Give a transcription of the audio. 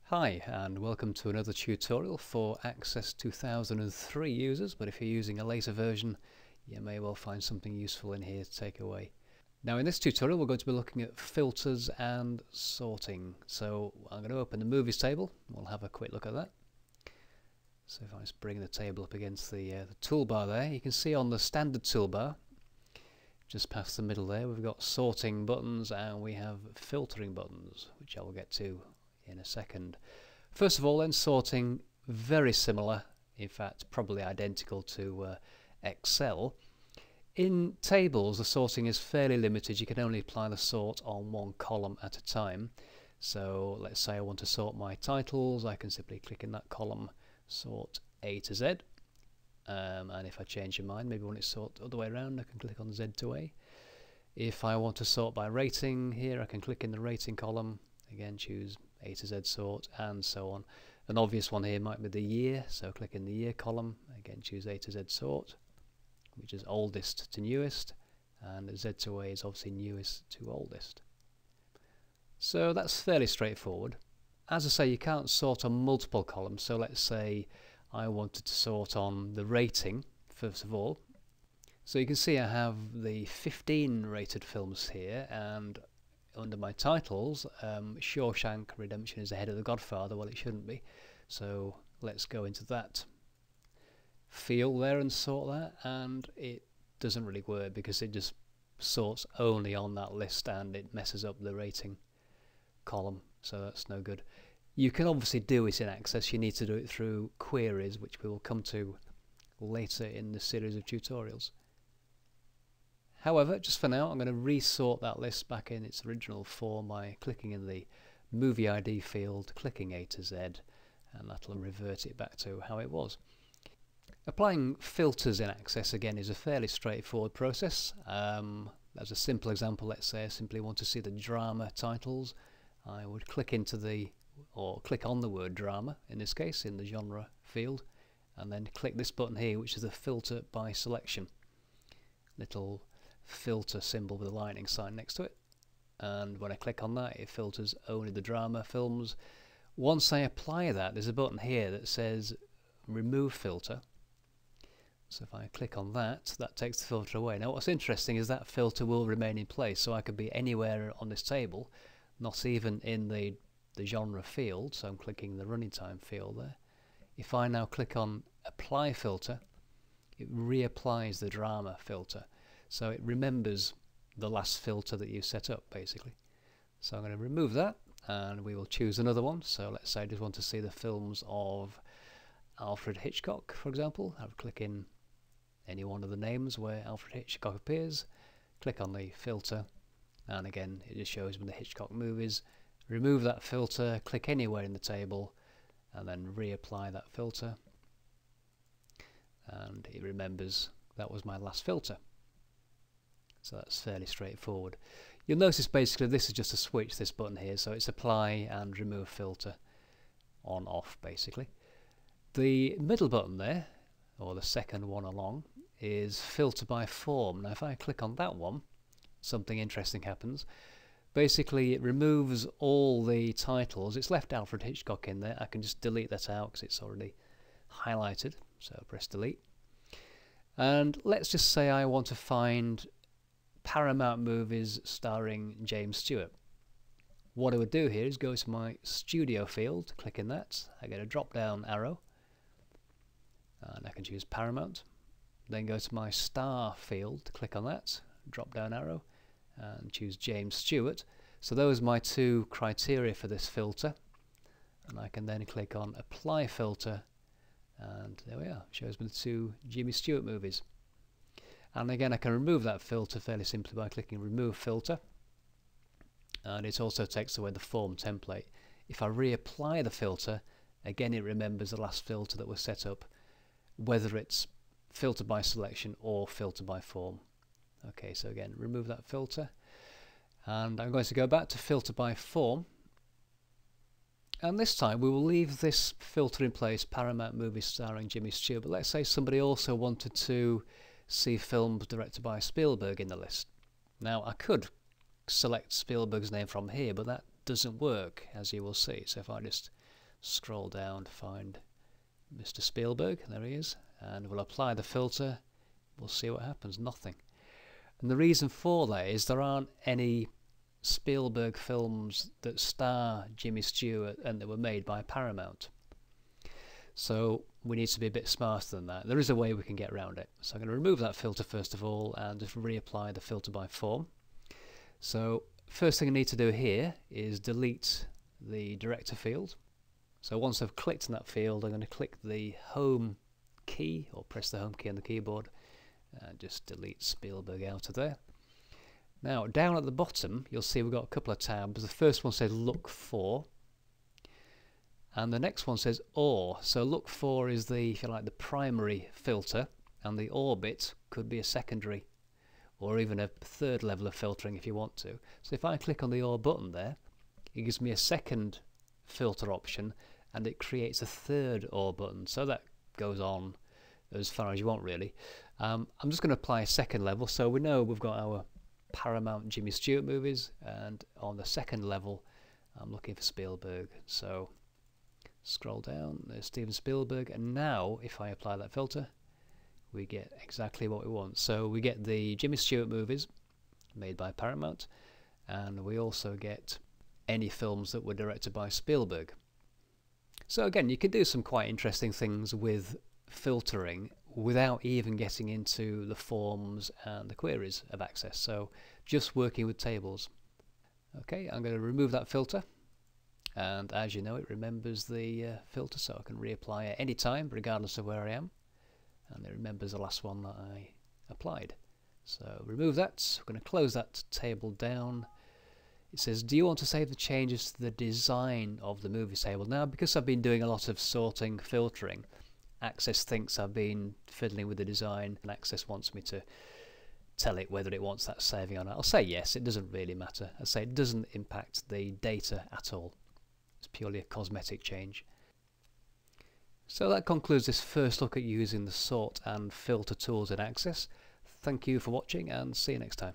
Hi and welcome to another tutorial for Access 2003 users, but if you're using a later version you may well find something useful in here to take away. Now in this tutorial we're going to be looking at filters and sorting. So I'm going to open the movies table, we'll have a quick look at that. So if I just bring the table up against the toolbar there, you can see on the standard toolbar just past the middle there we've got sorting buttons and we have filtering buttons, which I will get to in a second. First of all then, sorting, very similar, in fact probably identical to Excel. In tables the sorting is fairly limited, you can only apply the sort on one column at a time. So let's say I want to sort my titles, I can simply click in that column, sort A to Z, and if I change your mind, maybe when it's sort the other way around, I can click on Z to A. If I want to sort by rating here, I can click in the rating column, again choose A to Z sort, and so on. An obvious one here might be the year, so click in the year column, again choose A to Z sort, which is oldest to newest, and Z to A is obviously newest to oldest. So that's fairly straightforward. As I say, you can't sort on multiple columns, so let's say I wanted to sort on the rating first of all. So you can see I have the 15 rated films here, and under my titles, Shawshank Redemption is ahead of The Godfather. Well, it shouldn't be. So let's go into that field there and sort that, and it doesn't really work because it just sorts only on that list and it messes up the rating column, so that's no good. You can obviously do it in Access, you need to do it through queries, which we will come to later in the series of tutorials. However, just for now, I'm going to resort that list back in its original form by clicking in the movie ID field, clicking A to Z, and that'll revert it back to how it was. Applying filters in Access again is a fairly straightforward process. As a simple example, let's say I simply want to see the drama titles. I would click into click on the word drama, in this case, in the genre field, and then click this button here, which is the filter by selection. Little filter symbol with a lightning sign next to it, and when I click on that it filters only the drama films. Once I apply that, there's a button here that says remove filter, so if I click on that, that takes the filter away. Now what's interesting is that filter will remain in place, so I could be anywhere on this table, not even in the genre field, so I'm clicking the running time field there. If I now click on apply filter, it reapplies the drama filter, so it remembers the last filter that you set up basically. So I'm going to remove that and we will choose another one. So let's say I just want to see the films of Alfred Hitchcock, for example. I would click in any one of the names where Alfred Hitchcock appears, click on the filter, and again it just shows me the Hitchcock movies. Remove that filter, click anywhere in the table, and then reapply that filter, and it remembers that was my last filter. So that's fairly straightforward. You'll notice basically this is just a switch, this button here, so it's apply and remove filter, on off basically. The middle button there, or the second one along, is filter by form. Now if I click on that one, something interesting happens. Basically it removes all the titles. It's left Alfred Hitchcock in there. I can just delete that out because it's already highlighted, so press delete. And let's just say I want to find Paramount movies starring James Stewart. What I would do here is go to my studio field, click in that, I get a drop down arrow and I can choose Paramount, then go to my star field, click on that, drop down arrow, and choose James Stewart. So those are my two criteria for this filter, and I can then click on apply filter, and there we are, shows me the two Jimmy Stewart movies. And again I can remove that filter fairly simply by clicking remove filter, and it also takes away the form template. If I reapply the filter, again it remembers the last filter that was set up, whether it's filter by selection or filter by form. Okay, so again remove that filter, and I'm going to go back to filter by form, and this time we will leave this filter in place, Paramount movies starring Jimmy Stewart, but let's say somebody also wanted to see films directed by Spielberg in the list. Now I could select Spielberg's name from here, but that doesn't work, as you will see. So if I just scroll down to find Mr. Spielberg. There he is. And we'll apply the filter. We'll see what happens. Nothing. And the reason for that is there aren't any Spielberg films that star Jimmy Stewart and that were made by Paramount. So we need to be a bit smarter than that. There is a way we can get around it. So I'm going to remove that filter first of all and just reapply the filter by form. So first thing I need to do here is delete the director field. So once I've clicked on that field, I'm going to click the home key or press the home key on the keyboard and just delete Spielberg out of there. Now down at the bottom you'll see we've got a couple of tabs. The first one says look for and the next one says OR. So look for is the, if you like, the primary filter, and the OR bit could be a secondary or even a third level of filtering if you want to. So if I click on the OR button there, it gives me a second filter option and it creates a third OR button. So that goes on as far as you want really. I'm just going to apply a second level. So we know we've got our Paramount Jimmy Stewart movies, and on the second level I'm looking for Spielberg. So scroll down, there's Steven Spielberg, and now if I apply that filter we get exactly what we want. So we get the Jimmy Stewart movies made by Paramount, and we also get any films that were directed by Spielberg. So again, you can do some quite interesting things with filtering without even getting into the forms and the queries of Access. So just working with tables. Okay, I'm going to remove that filter, and as you know it remembers the filter, so I can reapply at any time regardless of where I am, and it remembers the last one that I applied. So remove that. I'm going to close that table down. It says, do you want to save the changes to the design of the movies table? Now because I've been doing a lot of sorting, filtering, Access thinks I've been fiddling with the design, and Access wants me to tell it whether it wants that saving or not. I'll say yes, it doesn't really matter. I say it doesn't impact the data at all. It's purely a cosmetic change. So that concludes this first look at using the sort and filter tools in Access. Thank you for watching and see you next time.